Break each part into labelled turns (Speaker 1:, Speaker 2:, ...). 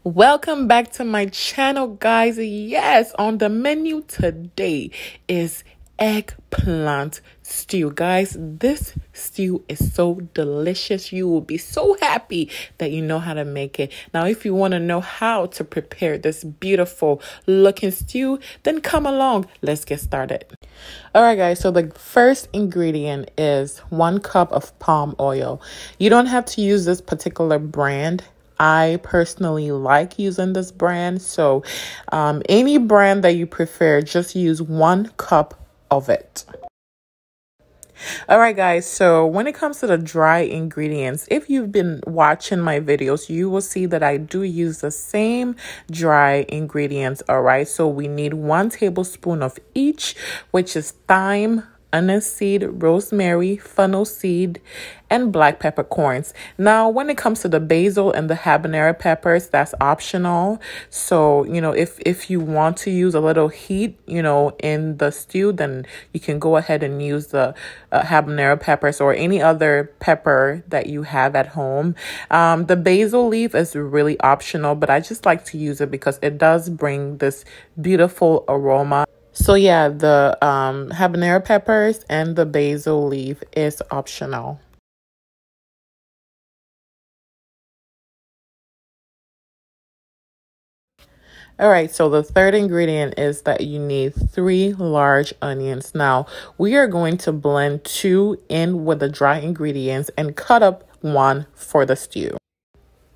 Speaker 1: Welcome back to my channel, guys. Yes, on the menu today is eggplant stew. Guys, this stew is so delicious. You will be so happy that you know how to make it. Now, if you want to know how to prepare this beautiful looking stew, then come along. Let's get started. All right, guys, so the first ingredient is 1 cup of palm oil. You don't have to use this particular brand. I personally like using this brand, so any brand that you prefer, just use 1 cup of it. All right, guys, so when it comes to the dry ingredients, if you've been watching my videos, you will see that I do use the same dry ingredients. All right, so we need 1 tablespoon of each, which is thyme, anise seed, rosemary, fennel seed, and black peppercorns. Now, when it comes to the basil and the habanero peppers, that's optional. So, if you want to use a little heat, in the stew, then you can go ahead and use the habanero peppers or any other pepper that you have at home. The basil leaf is really optional, but I just like to use it because it does bring this beautiful aroma. So yeah, the habanero peppers and the basil leaf is optional. All right, so the third ingredient is that you need 3 large onions. Now, we are going to blend 2 in with the dry ingredients and cut up 1 for the stew.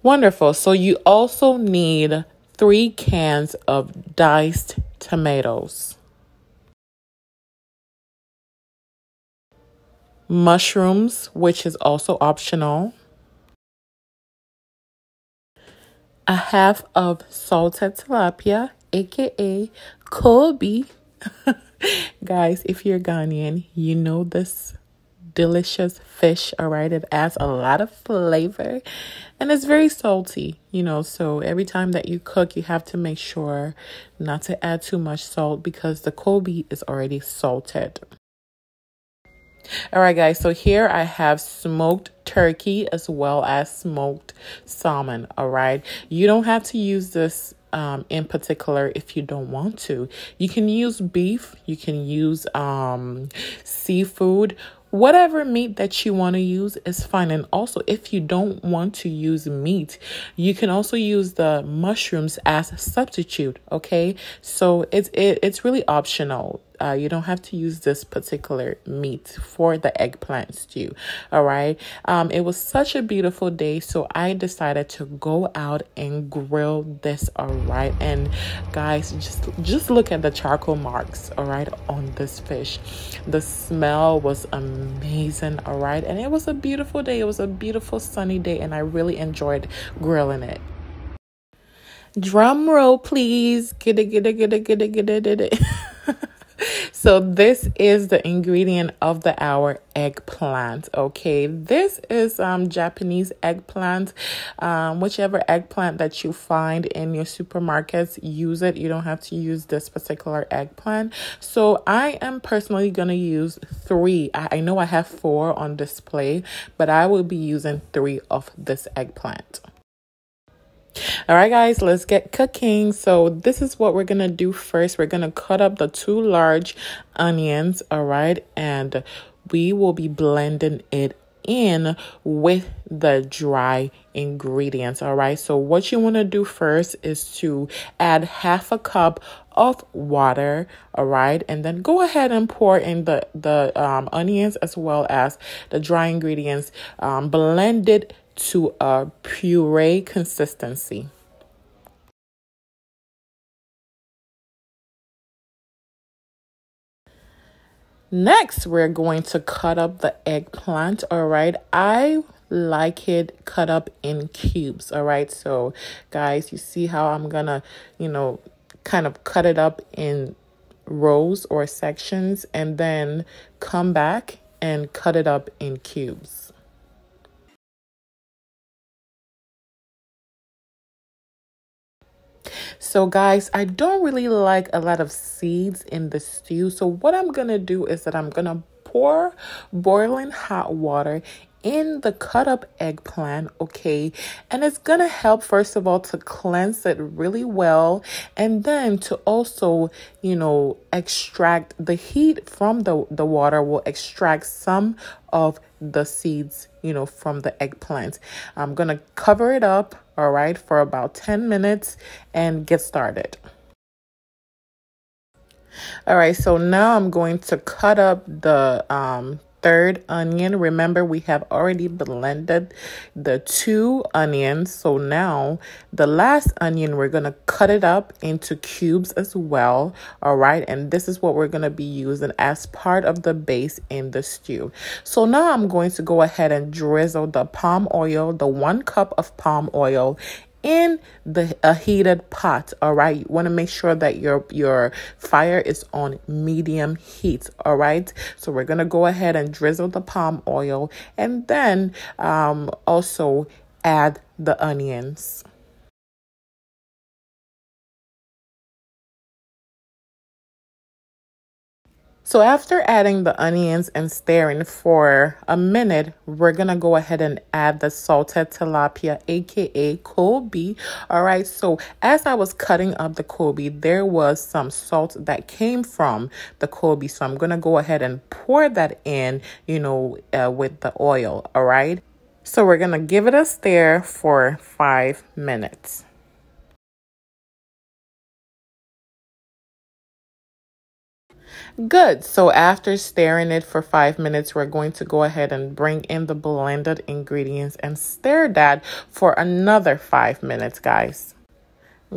Speaker 1: Wonderful. So you also need 3 cans of diced tomatoes. Mushrooms, which is also optional. A half of salted tilapia, aka Kobe. Guys, if you're Ghanaian, you know this delicious fish, all right? It adds a lot of flavor and it's very salty, so every time that you cook, you have to make sure not to add too much salt because the Kobe is already salted. All right, guys, so here I have smoked turkey as well as smoked salmon. All right, you don't have to use this in particular if you don't want to. You can use beef, you can use seafood. Whatever meat that you want to use is fine. And also, if you don't want to use meat, you can also use the mushrooms as a substitute. Okay, so it's really optional. You don't have to use this particular meat for the eggplant stew. All right. It was such a beautiful day, so I decided to go out and grill this. All right. And guys, just look at the charcoal marks. All right, on this fish. The smell was amazing. All right. And it was a beautiful day. It was a beautiful sunny day, and I really enjoyed grilling it. Drum roll, please. Get it. So this is the ingredient of the hour, eggplant. Okay, this is Japanese eggplant. Whichever eggplant that you find in your supermarkets, use it. You don't have to use this particular eggplant. So I am personally going to use 3. I know I have 4 on display, but I will be using 3 of this eggplant. All right, guys, let's get cooking. So this is what we're going to do first. We're going to cut up the 2 large onions, all right? And we will be blending it in with the dry ingredients, all right? So what you want to do first is to add half a cup of water, all right? And then go ahead and pour in the onions as well as the dry ingredients, blend it to a puree consistency. Next, we're going to cut up the eggplant, all right? I like it cut up in cubes, all right? So, guys, you see how I'm gonna, kind of cut it up in rows or sections and then come back and cut it up in cubes. So guys, I don't really like a lot of seeds in the stew. So what I'm going to do is that I'm going to pour boiling hot water in the cut up eggplant, okay? And it's gonna help, first of all, to cleanse it really well, and then to also, extract the heat from the water will extract some of the seeds, from the eggplant. I'm gonna cover it up, all right, for about 10 minutes and get started. All right, so now I'm going to cut up the third onion. Remember, we have already blended the 2 onions. So now the last onion, we're going to cut it up into cubes as well. All right, and this is what we're going to be using as part of the base in the stew. So now I'm going to go ahead and drizzle the palm oil, the 1 cup of palm oil, in a heated pot. All right, you want to make sure that your fire is on medium heat. All right, so we're gonna go ahead and drizzle the palm oil, and then also add the onions. So after adding the onions and stirring for a minute, we're going to go ahead and add the salted tilapia, aka Kobe. All right. So as I was cutting up the Kobe, there was some salt that came from the Kobe. So I'm going to go ahead and pour that in, with the oil. All right. So we're going to give it a stir for 5 minutes. Good. So after stirring it for 5 minutes, we're going to go ahead and bring in the blended ingredients and stir that for another 5 minutes, guys.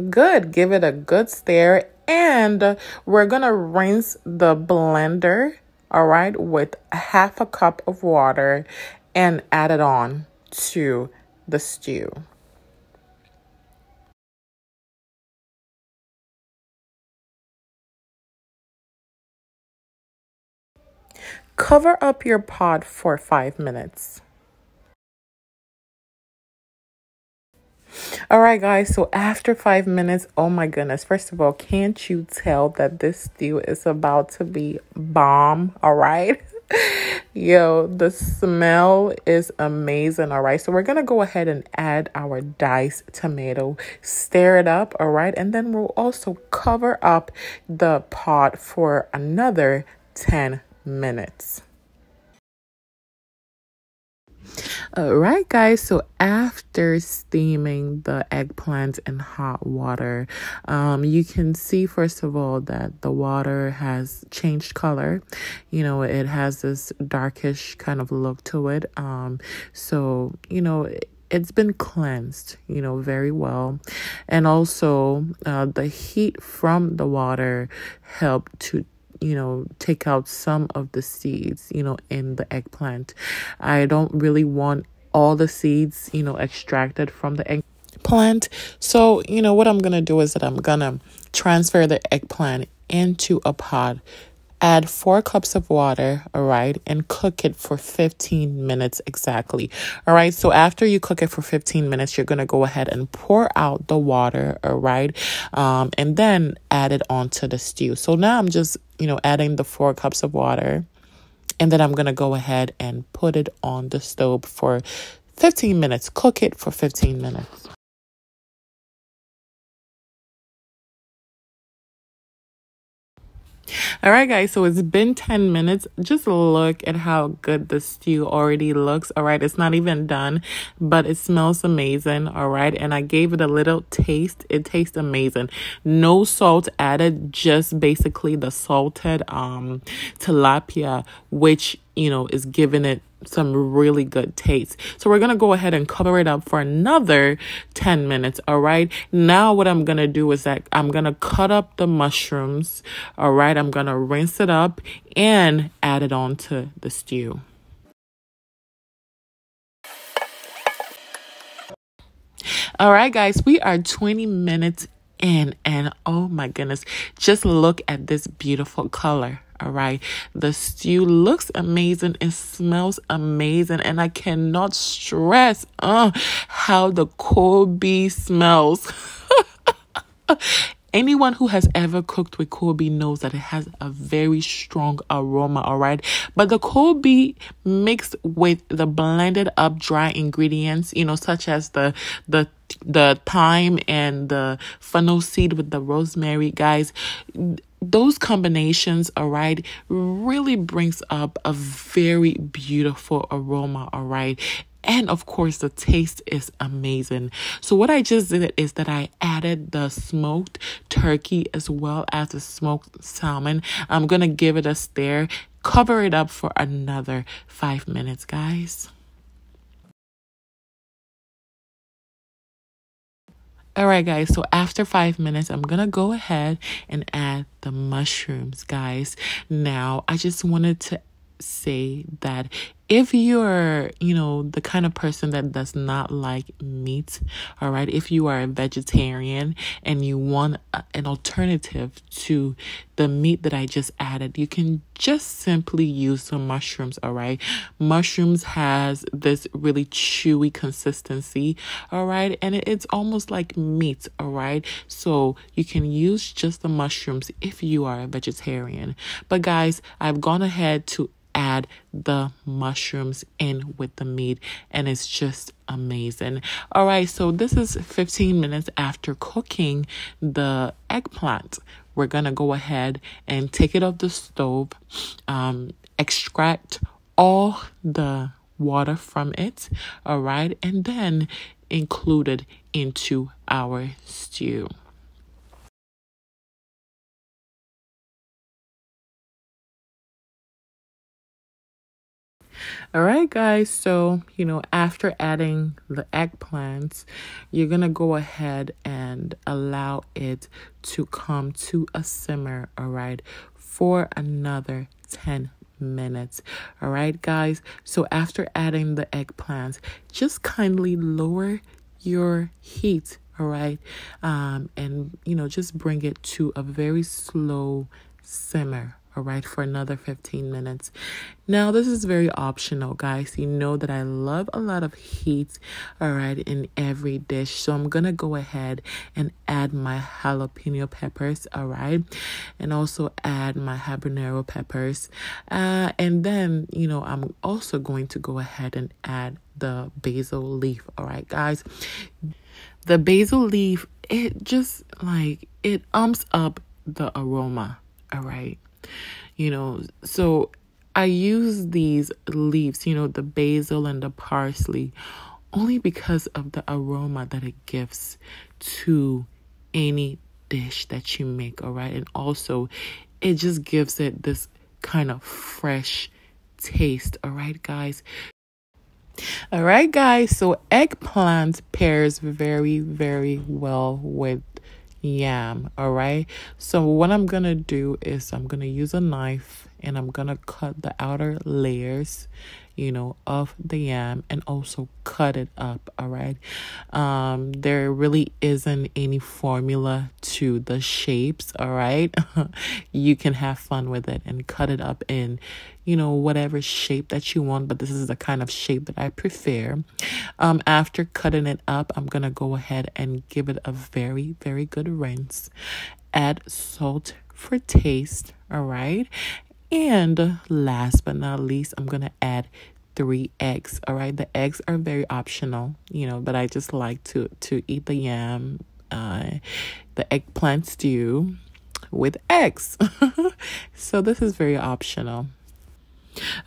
Speaker 1: Good. Give it a good stir, and we're going to rinse the blender, all right, with 1/2 cup of water and add it on to the stew. Cover up your pot for 5 minutes. All right, guys. So after 5 minutes, oh my goodness. First of all, can't you tell that this stew is about to be bomb? All right. Yo, the smell is amazing. All right. So we're going to go ahead and add our diced tomato, stir it up. All right. And then we'll also cover up the pot for another 10 minutes. All right, guys. So after steaming the eggplant in hot water, you can see, first of all, that the water has changed color. It has this darkish kind of look to it. So, it's been cleansed, very well. And also, the heat from the water helped to take out some of the seeds, in the eggplant. I don't really want all the seeds, extracted from the eggplant. So, what I'm going to do is that I'm going to transfer the eggplant into a pot, add 4 cups of water, all right, and cook it for 15 minutes exactly. All right, so after you cook it for 15 minutes, you're going to go ahead and pour out the water, all right, and then add it onto the stew. So now I'm just, adding the 4 cups of water, and then I'm going to go ahead and put it on the stove for 15 minutes. Cook it for 15 minutes. All right, guys, so it's been 10 minutes. Just look at how good the stew already looks. All right, it's not even done, but it smells amazing. All right, and I gave it a little taste. It tastes amazing. No salt added, just basically the salted tilapia, which, is giving it some really good taste. So we're going to go ahead and cover it up for another 10 minutes. All right. Now what I'm going to do is that I'm going to cut up the mushrooms. All right. I'm going to rinse it up and add it on to the stew. All right, guys, we are 20 minutes in, and oh my goodness, just look at this beautiful color. All right, the stew looks amazing. It smells amazing, and I cannot stress how the Kobe smells. Anyone who has ever cooked with cold beef knows that it has a very strong aroma, all right? But the cold beef mixed with the blended up dry ingredients, such as the thyme and the fennel seed with the rosemary, guys, those combinations, all right, really brings up a very beautiful aroma, all right? And of course, the taste is amazing. So what I just did is that I added the smoked turkey as well as the smoked salmon. I'm going to give it a stir, cover it up for another 5 minutes, guys. All right, guys. So after 5 minutes, I'm going to go ahead and add the mushrooms, guys. Now, I just wanted to say that if you're, the kind of person that does not like meat, all right, if you are a vegetarian and you want an alternative to the meat that I just added, you can just simply use some mushrooms, all right? Mushrooms has this really chewy consistency, all right? And it's almost like meat, all right? So you can use just the mushrooms if you are a vegetarian. But guys, I've gone ahead to add the mushrooms in with the meat, and it's just amazing. All right, so this is 15 minutes after cooking the eggplant. We're gonna go ahead and take it off the stove, extract all the water from it, all right, and then include it into our stew. All right, guys. So, after adding the eggplants, you're going to go ahead and allow it to come to a simmer, all right, for another 10 minutes. All right, guys. So after adding the eggplants, just kindly lower your heat, all right, and just bring it to a very slow simmer, all right, for another 15 minutes. Now, this is very optional, guys. You know that I love a lot of heat, all right, in every dish. So I'm going to go ahead and add my jalapeno peppers, all right, and also add my habanero peppers. And then, I'm also going to go ahead and add the basil leaf, all right, guys. The basil leaf, it just it umps up the aroma, all right. So I use these leaves, the basil and the parsley, only because of the aroma that it gives to any dish that you make, all right? And also, it just gives it this kind of fresh taste, all right, guys? All right, guys, so eggplant pairs very, very well with yam, all right? So what I'm gonna do is I'm gonna use a knife and I'm gonna cut the outer layers, of the yam, and also cut it up, all right? There really isn't any formula to the shapes, all right? You can have fun with it and cut it up in, whatever shape that you want, but this is the kind of shape that I prefer. After cutting it up, I'm gonna go ahead and give it a very, very good rinse. Add salt for taste, all right? And last but not least, I'm going to add 3 eggs, all right? The eggs are very optional, but I just like to eat the yam, the eggplant stew with eggs. So this is very optional.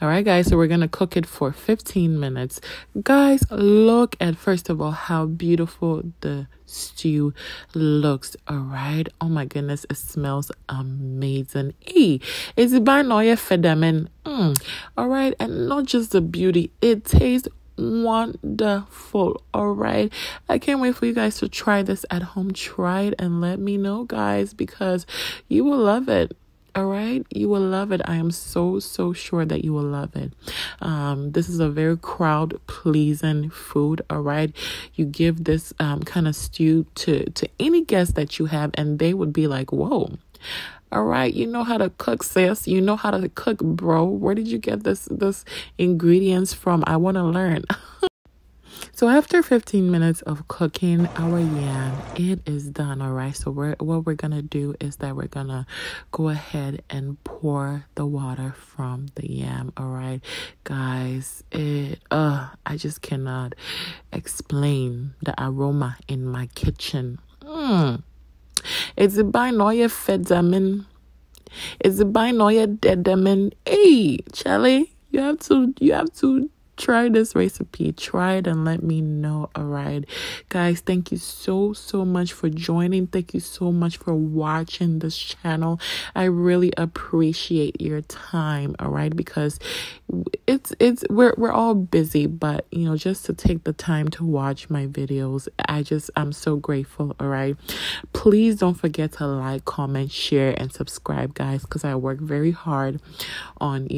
Speaker 1: All right, guys, so we're going to cook it for 15 minutes. Guys, look at, first of all, how beautiful the stew looks, all right? Oh, my goodness, it smells amazing. It's by Noya Fedamin. All right, and not just the beauty, it tastes wonderful, all right? I can't wait for you guys to try this at home. Try it and let me know, guys, because you will love it. All right, you will love it. I am so sure that you will love it. This is a very crowd pleasing food. All right, you give this kind of stew to any guest that you have, and they would be like, "Whoa." All right, you know how to cook, sis. You know how to cook, bro. Where did you get this ingredients from? I want to learn. So after 15 minutes of cooking our yam, it is done. All right. So what we're gonna do is that we're gonna go ahead and pour the water from the yam. All right, guys. I just cannot explain the aroma in my kitchen. It's a binoya fedamin. It's a binoya dedamin. Hey, Charlie, you have to try this recipe. Try it and let me know. All right, guys, thank you so much for joining. Thank you so much for watching this channel. I really appreciate your time. All right, because we're all busy, but just to take the time to watch my videos, I'm so grateful. All right, please don't forget to like, comment, share, and subscribe, guys, because I work very hard on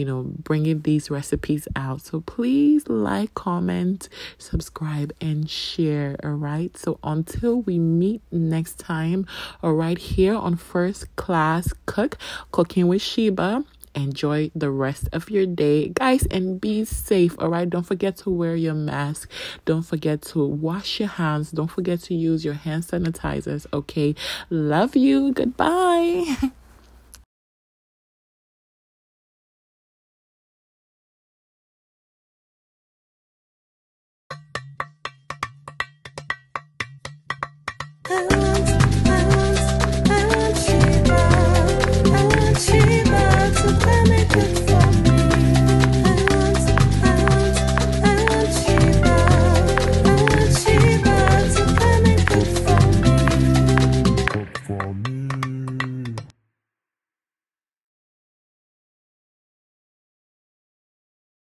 Speaker 1: bringing these recipes out. So please like, comment, subscribe, and share. All right, so until we meet next time, all right, here on First Class Cooking with Sheba, enjoy the rest of your day, guys, and be safe. All right, don't forget to wear your mask, don't forget to wash your hands, don't forget to use your hand sanitizers. Okay, love you, goodbye.